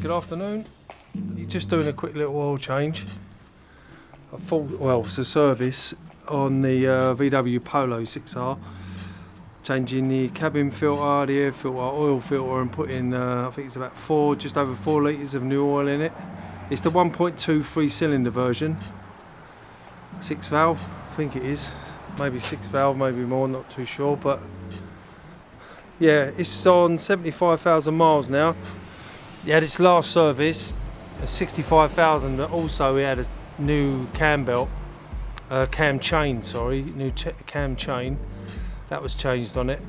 Good afternoon. You're just doing a quick little oil change. It's a service on the VW Polo 6R. Changing the cabin filter, the air filter, oil filter, and putting I think it's about just over 4 litres of new oil in it. It's the 1.2 3-cylinder version, 6 valve, I think it is. Maybe 6 valve, maybe more, not too sure. But yeah, it's on 75,000 miles now. It had its last service, 65,000. Also, it had a new cam belt, cam chain. Cam chain. That was changed on it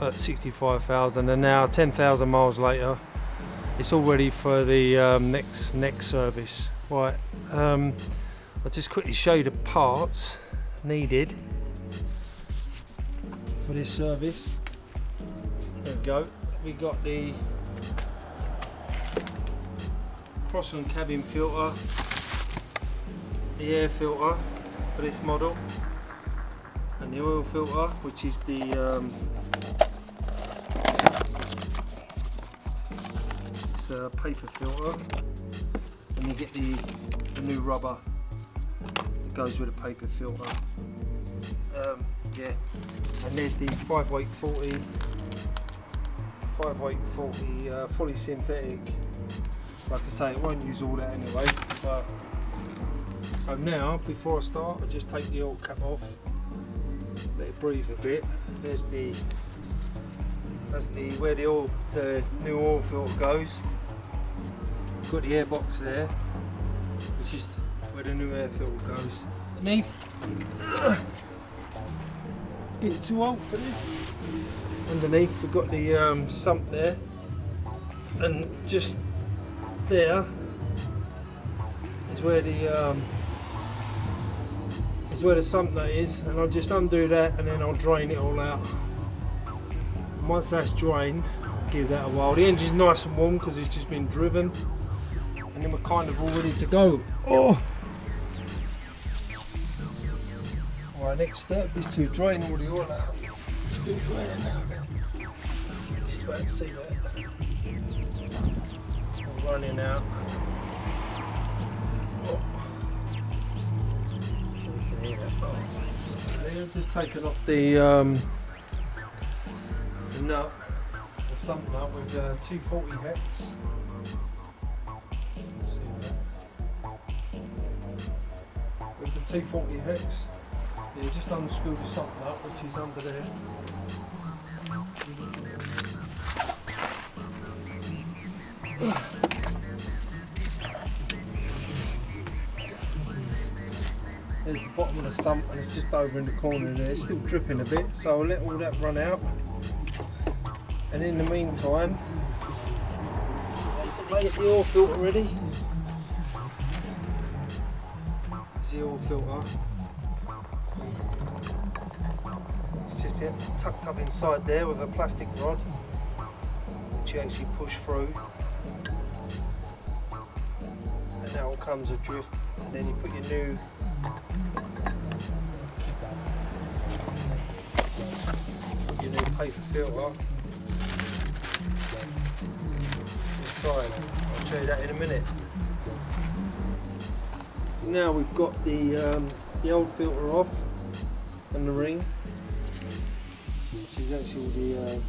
at 65,000, and now 10,000 miles later, it's all ready for the next service. Right, I'll just quickly show you the parts needed for this service. There we go. We got the cross and cabin filter, the air filter for this model, and the oil filter, which is the it's a paper filter, and you get the new rubber that goes with the paper filter. Yeah, and there's the 5-weight 40 fully synthetic. Like I say, it won't use all that anyway. But so now, before I start, I just take the oil cap off. Let it breathe a bit. That's where the new oil filter goes. Got the air box there, which is where the new air filter goes. Underneath, getting too old for this. Underneath, we've got the sump there, and just there is where the sump nut is, and I'll just undo that, and then I'll drain it all out. Once that's drained, give that a while. The engine's nice and warm because it's just been driven, and then we're kind of all ready to go. Oh! Alright, next step is to drain all the oil out. It's still draining now. Just about to see that. It's all running out. Oh. I've just taken off the nut, the sump nut with 240 hex. With the 240 hex, you just unscrew the sump nut, which is under there. There's the bottom of the sump, and it's just over in the corner there. It's still dripping a bit, so I'll let all that run out. And in the meantime, let's get the oil filter ready. There's the oil filter. It's just tucked up inside there with a plastic rod, which you actually push through. And that all comes adrift, and then you put your new paper filter inside. I'll show you that in a minute. Now we've got the old filter off and the ring, which is actually the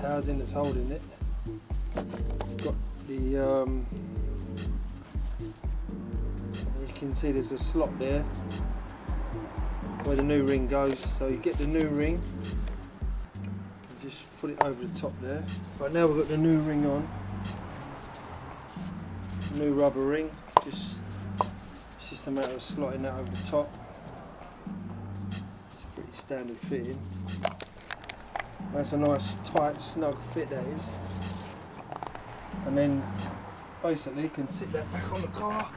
housing that's holding it. We've got the you can see there's a slot there where the new ring goes, so you get the new ring, just put it over the top there. Right, now we've got the new ring on, new rubber ring. It's just a matter of slotting that over the top. It's a pretty standard fitting. That's a nice tight snug fit, that is. And then basically you can sit that back on the car.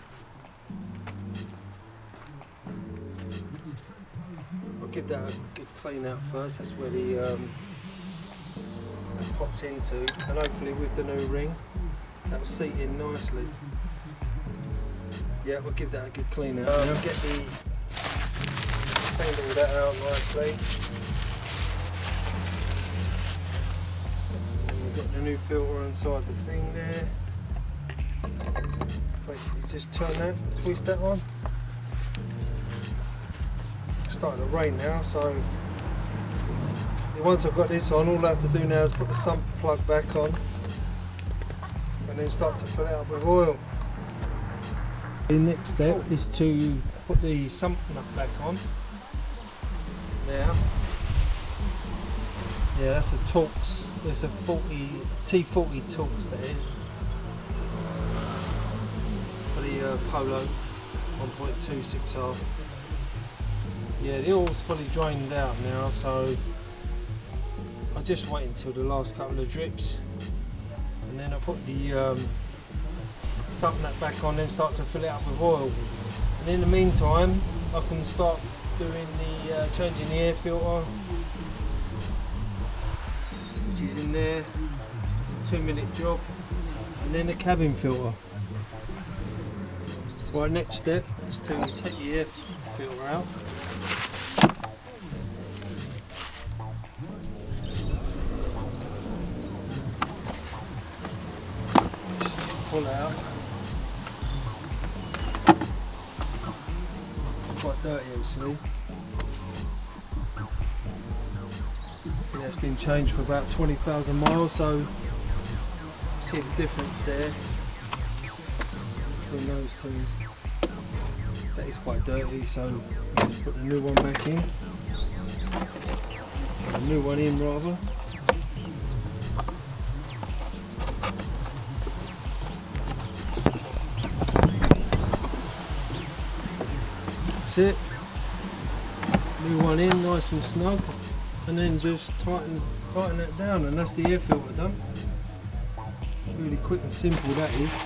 I'll give that a good clean out first. That's where the that pops into, and hopefully with the new ring that will seat in nicely. Yeah, we'll give that a good clean out. I'll get clean all that out nicely. And we've got the new filter inside the thing there. Basically just turn that, twist that on. It's starting to rain now, so once I've got this on, all I have to do now is put the sump plug back on and then start to fill it up with oil. The next step is to put the sump nut back on. Now, yeah, that's a Torx. It's a T40 Torx, that is, for the Polo 1.26R. Yeah, the oil's fully drained out now, so I'll just wait until the last couple of drips, and then I'll put the sump nut back on, then start to fill it up with oil. And in the meantime, I can start doing the changing the air filter, which is in there. It's a 2-minute job, and then the cabin filter. Right, next step is to take the air filter out. Pull out. It's quite dirty actually. Yeah, it's been changed for about 20,000 miles, so see the difference there between those two. That is quite dirty, so I'll just put the new one back in. The new one in rather. That's it. New one in, nice and snug, and then just tighten that down, and that's the air filter done. Really quick and simple that is.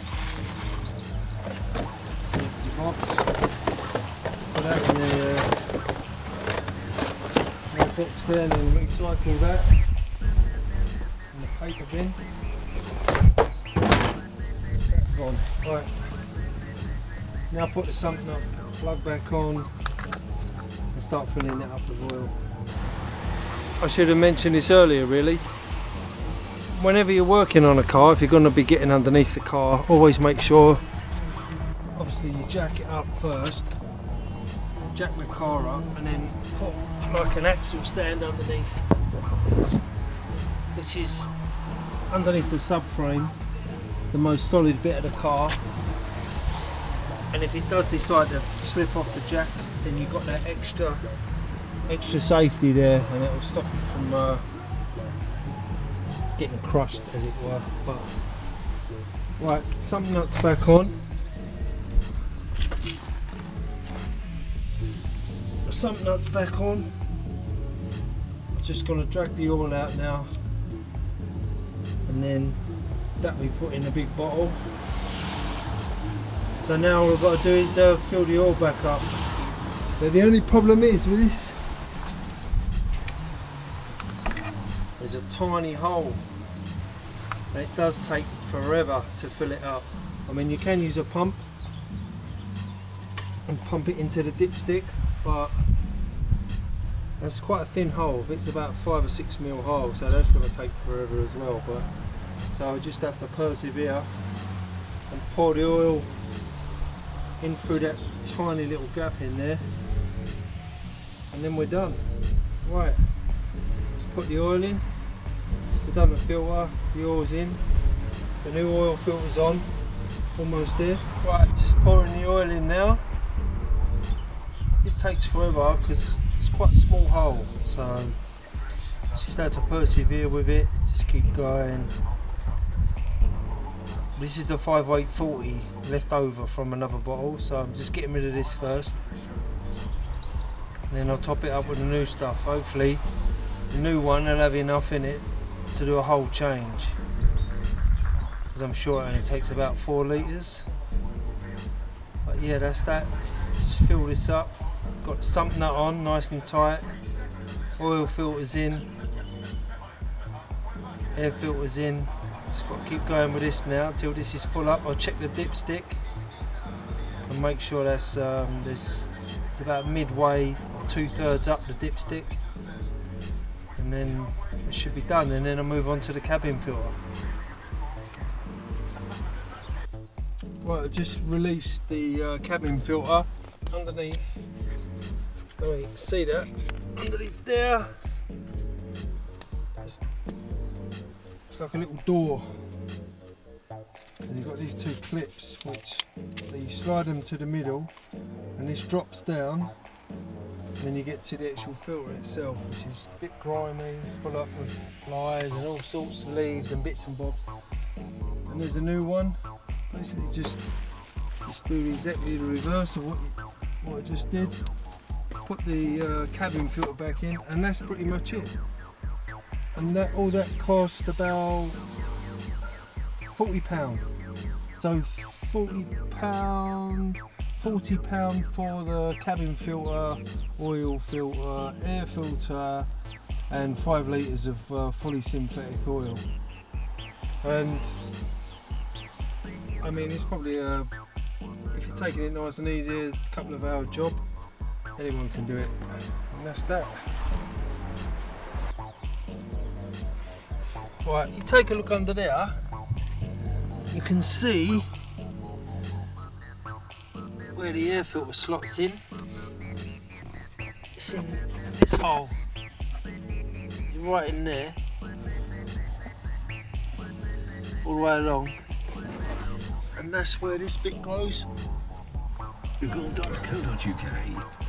Empty box. Put that in the box there, and then recycle that in the paper bin. That's gone. Right. Now put the sump nut plug back on and start filling it up with oil. I should have mentioned this earlier really. Whenever you're working on a car, if you're going to be getting underneath the car, always make sure, obviously you jack it up first, jack the car up, and then put like an axle stand underneath, which is underneath the subframe, the most solid bit of the car. And if it does decide to slip off the jack, then you've got that extra safety there, and it will stop you from getting crushed, as it were. But right, sump nuts back on. The sump nuts back on. I'm just going to drag the oil out now, and then that we put in a big bottle. So now all we've got to do is fill the oil back up. But the only problem is with this, there's a tiny hole, and it does take forever to fill it up. I mean, you can use a pump and pump it into the dipstick, but that's quite a thin hole. It's about 5 or 6 mil hole, so that's going to take forever as well. But so I just have to persevere and pour the oil in through that tiny little gap in there, and then we're done. Right, let's put the oil in. We've done the filter, the oil's in, the new oil filter's on, almost there. Right, just pouring the oil in now. This takes forever because it's quite a small hole, so just have to persevere with it, just keep going. This is a 5840 left over from another bottle, so I'm just getting rid of this first. And then I'll top it up with the new stuff. Hopefully the new one will have enough in it to do a whole change, because I'm sure it only takes about 4 litres. But yeah, that's that. Just fill this up. Got the sump nut on, nice and tight. Oil filters in. Air filters in. Just got to keep going with this now until this is full up. I'll check the dipstick and make sure that's it's about midway or 2/3 up the dipstick, and then it should be done, and then I'll move on to the cabin filter. Right, I just released the cabin filter underneath. Oh, you can see that underneath there. It's like a little door. And you've got these two clips which you slide them to the middle, and this drops down. And then you get to the actual filter itself, which is a bit grimy, it's full up with flies and all sorts of leaves and bits and bobs. And there's a new one. Basically just do exactly the reverse of what I just did. Put the cabin filter back in, and that's pretty much it. And all that cost about £40. So £40 for the cabin filter, oil filter, air filter, and 5 litres of fully synthetic oil. And I mean, it's probably if you're taking it nice and easy, a couple of hour job. Anyone can do it, and that's that. Right, you take a look under there, you can see where the air filter slots in. It's in this hole, right in there, all the way along, and that's where this bit goes. Google.co.uk,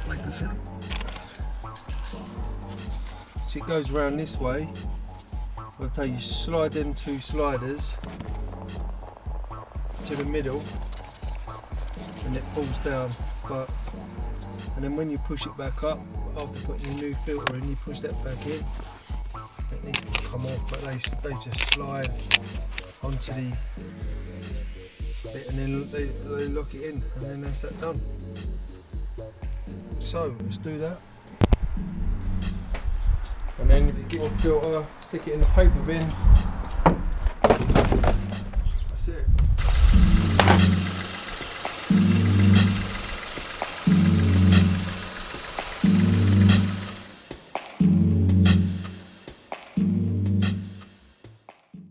like the city. So it goes around this way. I'll tell you, slide them two sliders to the middle, and it pulls down. And then when you push it back up, after putting your new filter in, you push that back in. It needs to come off, but they just slide onto the bit, and then they lock it in, and then that's that done. So let's do that. And then you get your filter, stick it in the paper bin. That's it.